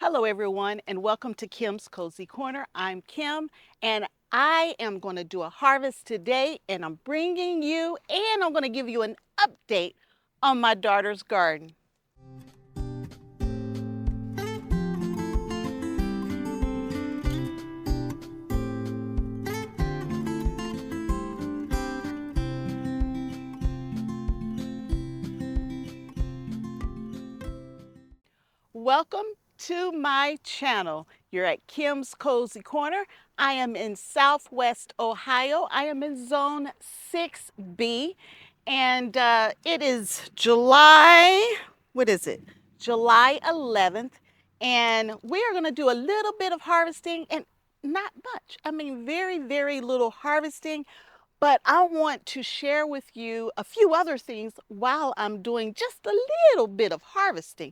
Hello everyone and welcome to Kim's Cozy Corner. I'm Kim and I am going to do a harvest today and I'm bringing you and I'm going to give you an update on my daughter's garden. Welcome to my channel. You're at Kim's Cozy Corner. I am in Southwest Ohio. I am in Zone 6B and it is July 11th, and we are going to do a little bit of harvesting and not much. I mean, very little harvesting, but I want to share with you a few other things while I'm doing just a little bit of harvesting.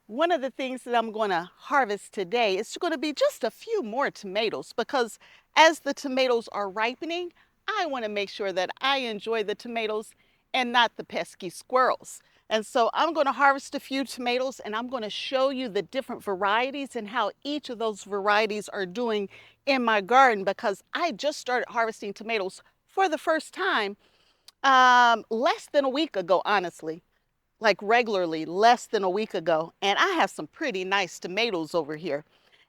One of the things that I'm going to harvest today is going to be just a few more tomatoes, because as the tomatoes are ripening, I want to make sure that I enjoy the tomatoes and not the pesky squirrels. And so I'm going to harvest a few tomatoes and I'm going to show you the different varieties and how each of those varieties are doing in my garden, because I just started harvesting tomatoes for the first time less than a week ago, honestly. Like regularly less than a week ago, and I have some pretty nice tomatoes over here,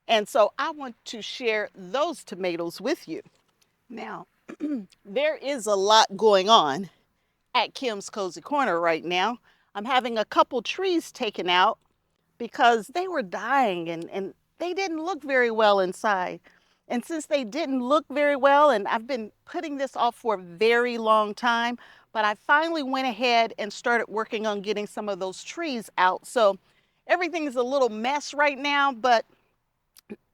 and so I want to share those tomatoes with you. Now there is a lot going on at Kim's Cozy Corner right now. I'm having a couple trees taken out because they were dying and they didn't look very well inside. And since they didn't look very well, and I've been putting this off for a very long time, but I finally went ahead and started working on getting some of those trees out. So everything's a little mess right now, but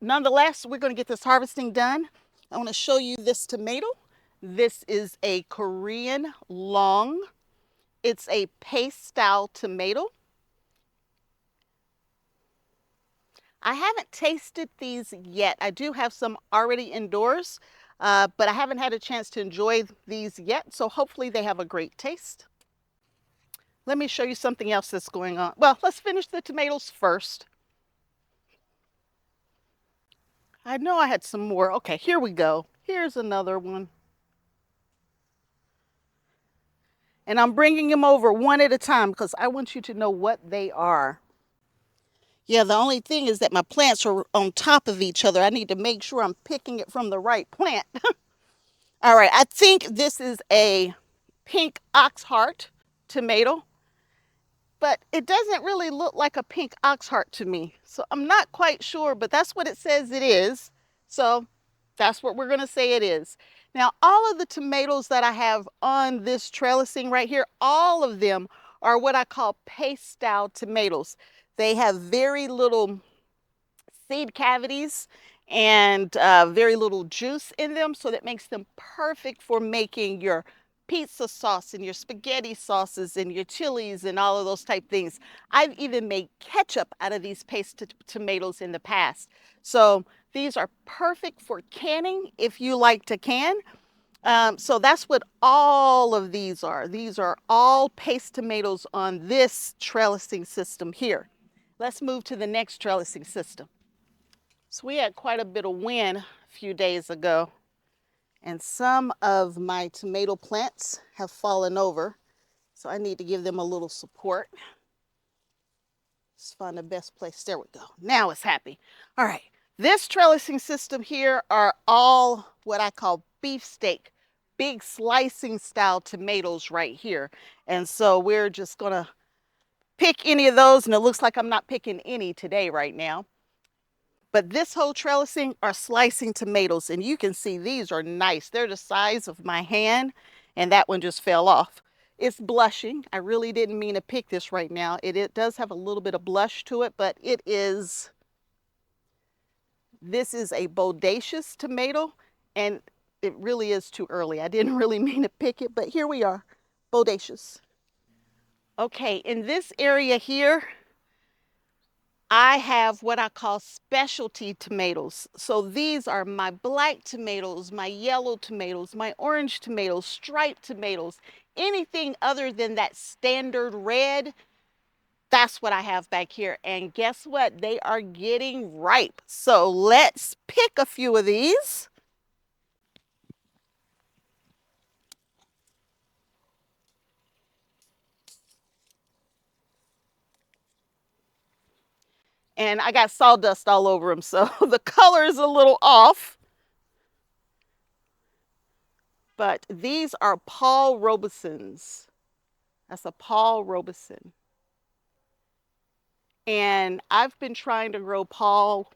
nonetheless, we're going to get this harvesting done. I want to show you this tomato. This is a Korean long. It's a paste style tomato. I haven't tasted these yet. I do have some already indoors, but I haven't had a chance to enjoy these yet, so hopefully they have a great taste. Let me show you something else that's going on. Well, let's finish the tomatoes first. I know I had some more. Okay, here we go. Here's another one. And I'm bringing them over one at a time because I want you to know what they are. Yeah, the only thing is that my plants are on top of each other. I need to make sure I'm picking it from the right plant. All right, I think this is a pink ox heart tomato, but it doesn't really look like a pink ox heart to me. So I'm not quite sure, but that's what it says it is. So that's what we're going to say it is. Now, all of the tomatoes that I have on this trellising right here, all of them are what I call paste style tomatoes. They have very little seed cavities and very little juice in them, so that makes them perfect for making your pizza sauce and your spaghetti sauces and your chilies and all of those type things. I've even made ketchup out of these paste tomatoes in the past. So these are perfect for canning if you like to can. So that's what all of these are. These are all paste tomatoes on this trellising system here. Let's move to the next trellising system. So we had quite a bit of wind a few days ago, and some of my tomato plants have fallen over. So I need to give them a little support. Let's find the best place. There we go. Now it's happy. All right. This trellising system here are all what I call beefsteak, big slicing style tomatoes right here. And so we're just going to pick any of those, and it looks like I'm not picking any today right now. But this whole trellising are slicing tomatoes, and you can see these are nice. They're the size of my hand, and that one just fell off. It's blushing. I really didn't mean to pick this right now. It does have a little bit of blush to it, but this is a bodacious tomato, and it really is too early. I didn't really mean to pick it, but here we are, bodacious. Okay, in this area here, I have what I call specialty tomatoes. So these are my black tomatoes, my yellow tomatoes, my orange tomatoes, striped tomatoes, anything other than that standard red That's what I have back here. And guess what? They are getting ripe. So let's pick a few of these. And I got sawdust all over them, so the color is a little off. But these are Paul Robesons. That's a Paul Robeson. And I've been trying to grow Paul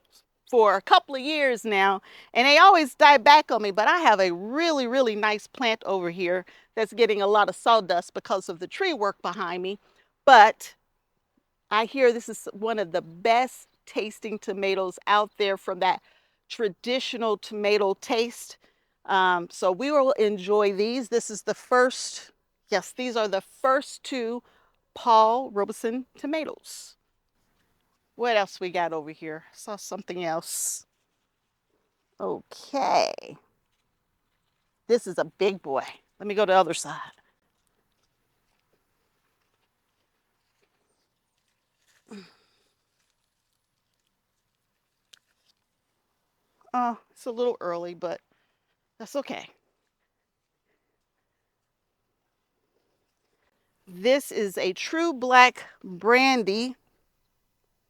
for a couple of years now, and they always die back on me, but I have a really, really nice plant over here that's getting a lot of sawdust because of the tree work behind me. But I hear this is one of the best tasting tomatoes out there from that traditional tomato taste. So we will enjoy these. This is the first, yes, these are the first two Paul Robeson tomatoes. What else we got over here? I saw something else. Okay. This is a big boy. Let me go to the other side. Oh, it's a little early, but that's okay. This is a true black brandy.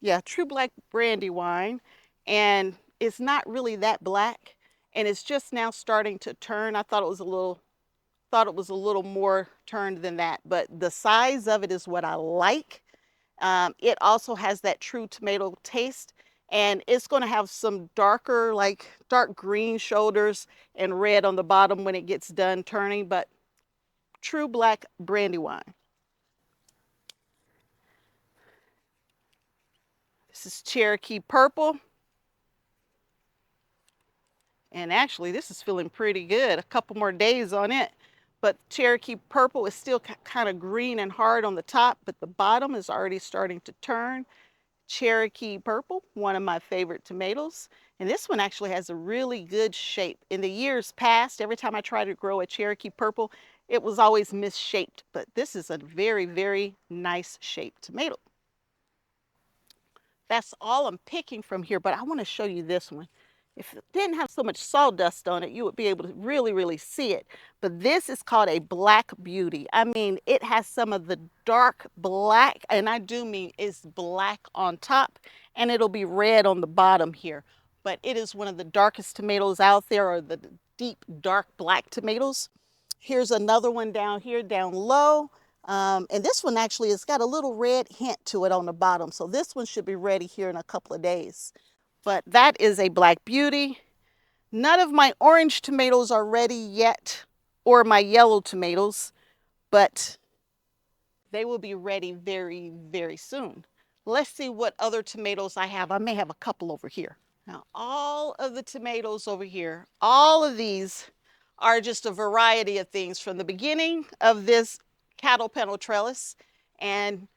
Yeah, true black brandy wine. And it's not really that black. And it's just now starting to turn. I thought it was a little more turned than that. But the size of it is what I like. It also has that true tomato taste. And it's going to have some darker, like dark green shoulders and red on the bottom when it gets done turning. But true black brandy wine. This is Cherokee Purple. And actually, this is feeling pretty good. A couple more days on it. But Cherokee Purple is still kind of green and hard on the top, but the bottom is already starting to turn. Cherokee Purple, one of my favorite tomatoes. And this one actually has a really good shape. In the years past, every time I tried to grow a Cherokee Purple, it was always misshaped. But this is a very, very nice shaped tomato. That's all I'm picking from here, but I want to show you this one. If it didn't have so much sawdust on it, you would be able to really, really see it. But this is called a black beauty. I mean, it has some of the dark black, and I do mean it's black on top, and it'll be red on the bottom here. But it is one of the darkest tomatoes out there, or the deep, dark black tomatoes. Here's another one down here, down low. And this one actually has got a little red hint to it on the bottom. So this one should be ready here in a couple of days. But that is a black beauty. None of my orange tomatoes are ready yet, or my yellow tomatoes, but they will be ready very, very soon. Let's see what other tomatoes I have. I may have a couple over here. Now, all of the tomatoes over here, all of these are just a variety of things from the beginning of this cattle panel trellis. And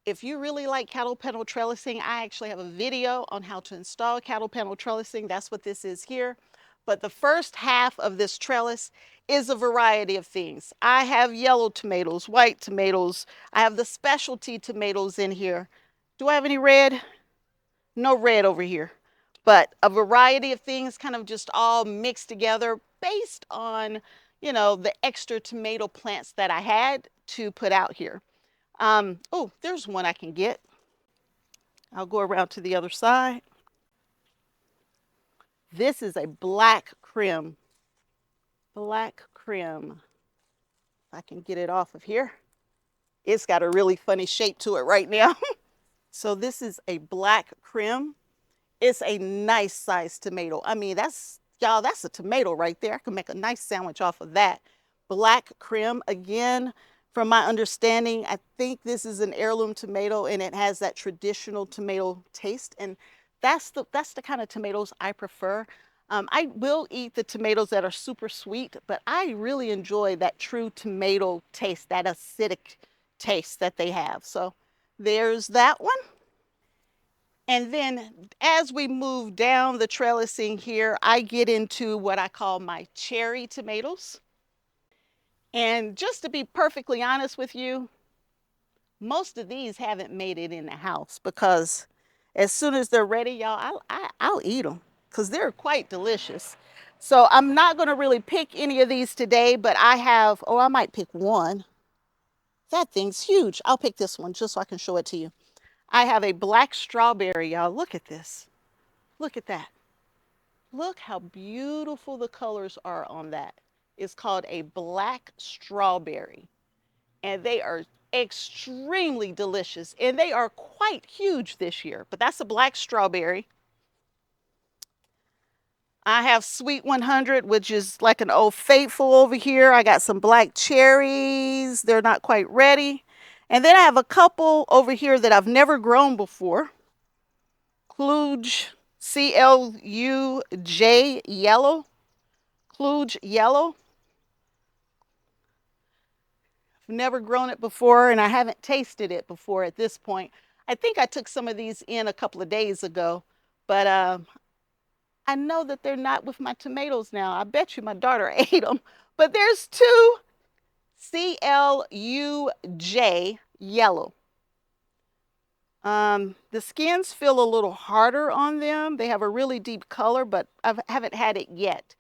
if you really like cattle panel trellising, I actually have a video on how to install cattle panel trellising. That's what this is here. But the first half of this trellis is a variety of things. I have yellow tomatoes, white tomatoes. I have the specialty tomatoes in here. Do I have any red? No red over here. But a variety of things kind of just all mixed together based on, you know, the extra tomato plants that I had to put out here. Oh, there's one I can get. I'll go around to the other side. This is a black crim. Black crim. If I can get it off of here. It's got a really funny shape to it right now. So this is a black crim. It's a nice sized tomato. I mean, y'all, that's a tomato right there. I can make a nice sandwich off of that. Black crim, again, from my understanding, I think this is an heirloom tomato and it has that traditional tomato taste. And that's the kind of tomatoes I prefer. I will eat the tomatoes that are super sweet, but I really enjoy that true tomato taste, that acidic taste that they have. So there's that one. And then as we move down the trellising here, I get into what I call my cherry tomatoes. And just to be perfectly honest with you, Most of these haven't made it in the house because as soon as they're ready, y'all, I'll eat them because they're quite delicious. So I'm not going to really pick any of these today, but I have, oh, I might pick one. That thing's huge. I'll pick this one just so I can show it to you. I have a black strawberry, y'all. Look at this. Look at that. Look how beautiful the colors are on that. It's called a black strawberry, and they are extremely delicious, and they are quite huge this year. But that's a black strawberry. I have Sweet 100, which is like an Old Faithful over here. I got some black cherries. They're not quite ready. And then I have a couple over here that I've never grown before. Cluj, C-L-U-J yellow. Cluj yellow. I've never grown it before, and I haven't tasted it before at this point. I think I took some of these in a couple of days ago, but I know that they're not with my tomatoes now. I bet you my daughter ate them. But there's two C-L-U-J yellow. The skins feel a little harder on them. They have a really deep color, but I haven't had it yet.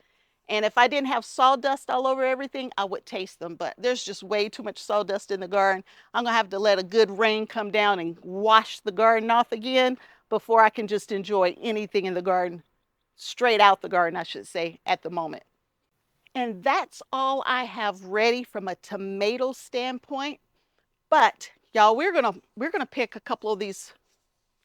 And if I didn't have sawdust all over everything, I would taste them. But there's just way too much sawdust in the garden. I'm going to have to let a good rain come down and wash the garden off again before I can just enjoy anything in the garden. Straight out the garden, I should say, at the moment. And that's all I have ready from a tomato standpoint. But y'all, we're gonna pick a couple of these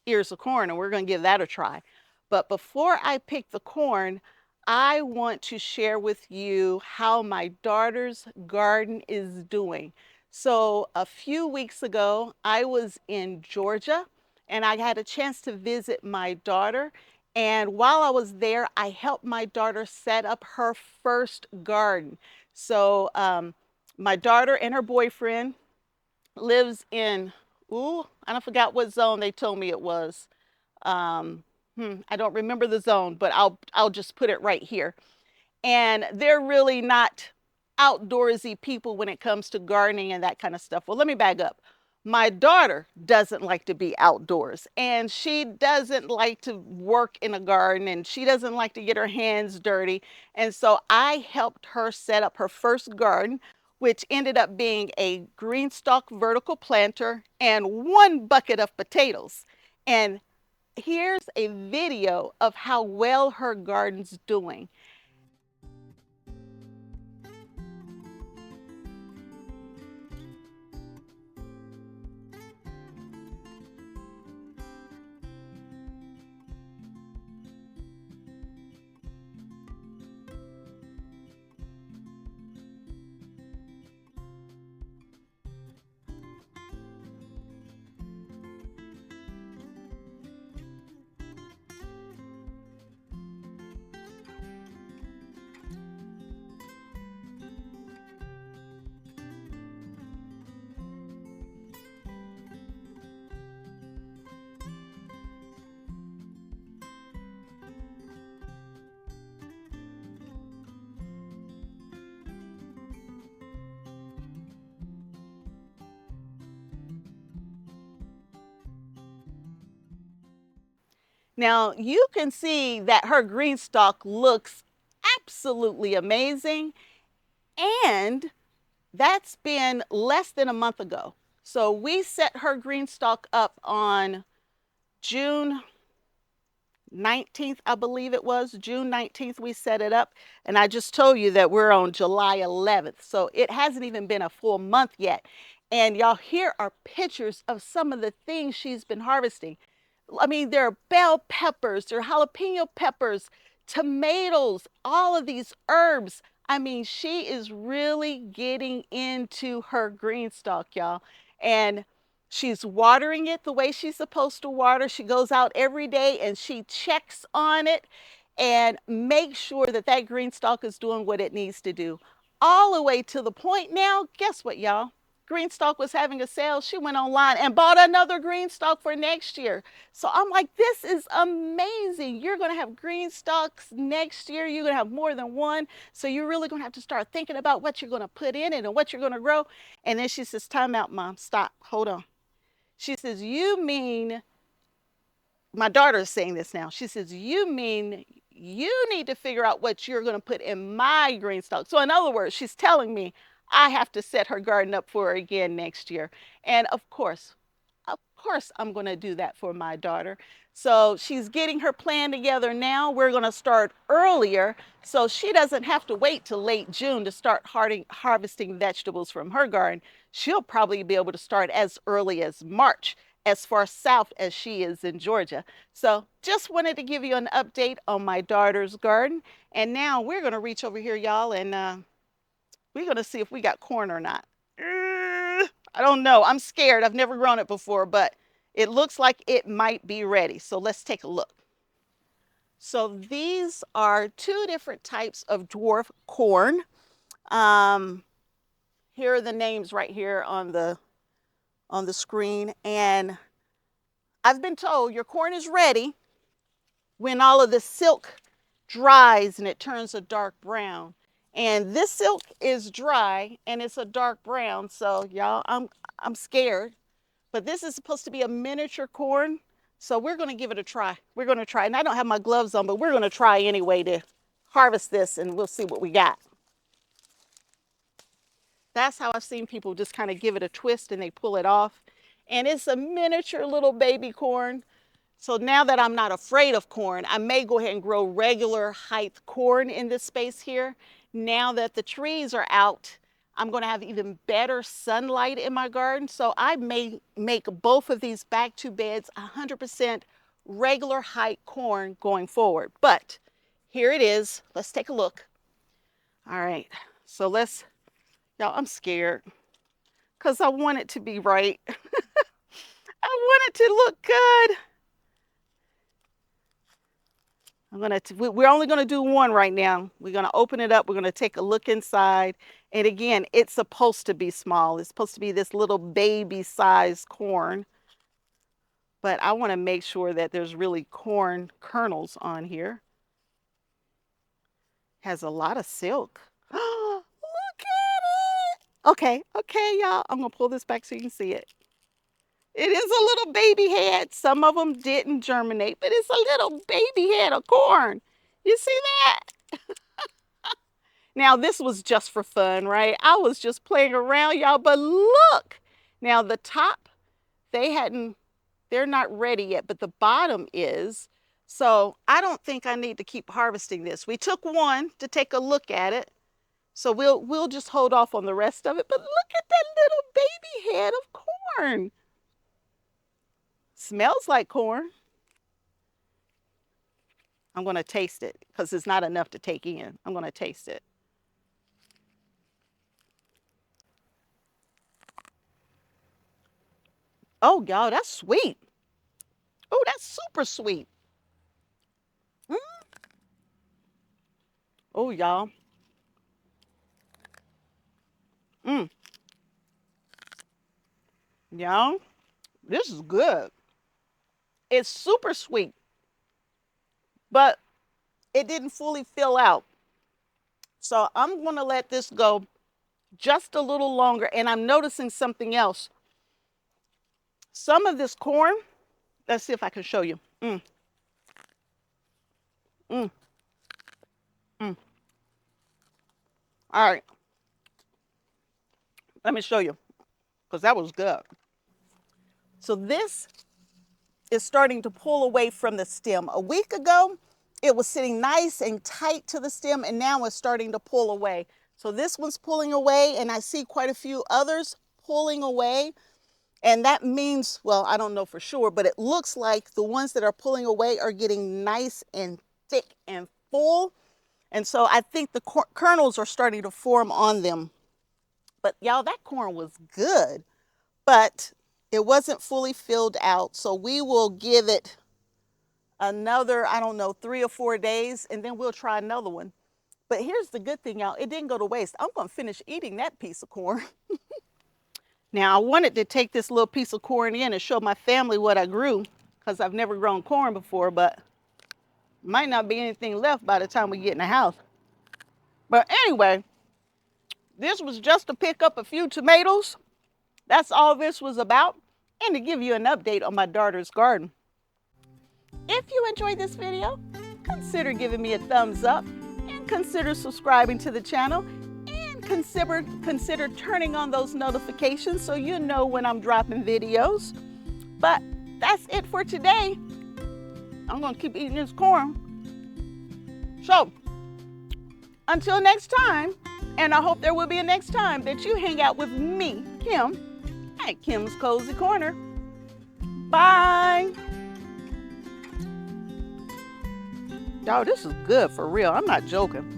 ears of corn, and we're gonna give that a try. But before I pick the corn, I want to share with you how my daughter's garden is doing. So a few weeks ago, I was in Georgia, and I had a chance to visit my daughter. And while I was there, I helped my daughter set up her first garden. So my daughter and her boyfriend lives in, I forgot what zone they told me it was. I don't remember the zone, but I'll just put it right here. And they're really not outdoorsy people when it comes to gardening and that kind of stuff. Well, let me back up. My daughter doesn't like to be outdoors, and she doesn't like to work in a garden, and she doesn't like to get her hands dirty. And so I helped her set up her first garden, which ended up being a GreenStalk vertical planter and 1 bucket of potatoes. And here's a video of how well her garden's doing. Now you can see that her GreenStalk looks absolutely amazing, and that's been less than a month ago. So we set her GreenStalk up on June 19th, I believe it was. June 19th we set it up, and I just told you that we're on July 11th. So it hasn't even been a full month yet. And y'all, here are pictures of some of the things she's been harvesting. I mean, there are bell peppers, there are jalapeno peppers, tomatoes, all of these herbs. I mean, she is really getting into her GreenStalk, y'all. And she's watering it the way she's supposed to water. She goes out every day and she checks on it and makes sure that that GreenStalk is doing what it needs to do. All the way to the point now, guess what, y'all? GreenStalk was having a sale. She went online and bought another GreenStalk for next year. So I'm like, this is amazing. You're going to have GreenStalks next year. You're going to have more than one. So you're really going to have to start thinking about what you're going to put in it and what you're going to grow. And then she says, time out, Mom. Stop. Hold on. She says, you mean, my daughter is saying this now. She says, you mean you need to figure out what you're going to put in my GreenStalk. So in other words, she's telling me I have to set her garden up for her again next year. And of course, I'm going to do that for my daughter. So she's getting her plan together now. We're going to start earlier so she doesn't have to wait till late June to start harvesting vegetables from her garden. She'll probably be able to start as early as March, as far south as she is in Georgia. So just wanted to give you an update on my daughter's garden. And now we're going to reach over here, y'all, and we're going to see if we got corn or not. I don't know. I'm scared. I've never grown it before, but it looks like it might be ready. So let's take a look. So these are two different types of dwarf corn. Here are the names right here on the screen. And I've been told your corn is ready when all of the silk dries and it turns a dark brown. And this silk is dry and it's a dark brown. So y'all, I'm scared. But this is supposed to be a miniature corn. So we're going to give it a try. We're going to try. And I don't have my gloves on, but we're going to try anyway to harvest this and we'll see what we got. That's how I've seen people just kind of give it a twist and they pull it off. And it's a miniature little baby corn. So now that I'm not afraid of corn, I may go ahead and grow regular height corn in this space here. Now that the trees are out, I'm going to have even better sunlight in my garden. So I may make both of these back two beds 100% regular height corn going forward. But here it is. Let's take a look. All right. So y'all, I'm scared because I want it to be right. I want it to look good. We're only going to do one right now. We're going to open it up. We're going to take a look inside. And again, it's supposed to be small. It's supposed to be this little baby sized corn. But I want to make sure that there's really corn kernels on here. Has a lot of silk. Look at it. Okay, y'all. I'm going to pull this back so you can see it. It is a little baby head. Some of them didn't germinate, but it's a little baby head of corn. You see that? Now, this was just for fun, right? I was just playing around, y'all, but look. Now, the top, they're not ready yet, but the bottom is. So I don't think I need to keep harvesting this. We took one to take a look at it. So we'll just hold off on the rest of it. But look at that little baby head of corn. Smells like corn. I'm going to taste it because it's not enough to take in. I'm going to taste it. Oh, y'all, that's sweet. Oh, that's super sweet. Mm. Oh, y'all. Y'all, this is good. It's super sweet, but it didn't fully fill out. So I'm going to let this go just a little longer. And I'm noticing something else. Some of this corn, let's see if I can show you. All right. Let me show you because that was good. So this is starting to pull away from the stem. A week ago, it was sitting nice and tight to the stem, and now it's starting to pull away. So this one's pulling away, and I see quite a few others pulling away. And that means, well, I don't know for sure, but it looks like the ones that are pulling away are getting nice and thick and full. And so I think the kernels are starting to form on them. But y'all, that corn was good, but it wasn't fully filled out. So we will give it another, I don't know, 3 or 4 days, and then we'll try another one. But here's the good thing, y'all. It didn't go to waste. I'm going to finish eating that piece of corn. Now, I wanted to take this little piece of corn in and show my family what I grew because I've never grown corn before, but might not be anything left by the time we get in the house. But anyway, this was just to pick up a few tomatoes. That's all this was about. and to give you an update on my daughter's garden. If you enjoyed this video, consider giving me a thumbs up and consider subscribing to the channel and consider turning on those notifications so you know when I'm dropping videos. But that's it for today. I'm gonna keep eating this corn. So, until next time, and I hope there will be a next time that you hang out with me, Kim, at Kim's Cozy Corner. Bye. Y'all, this is good for real. I'm not joking.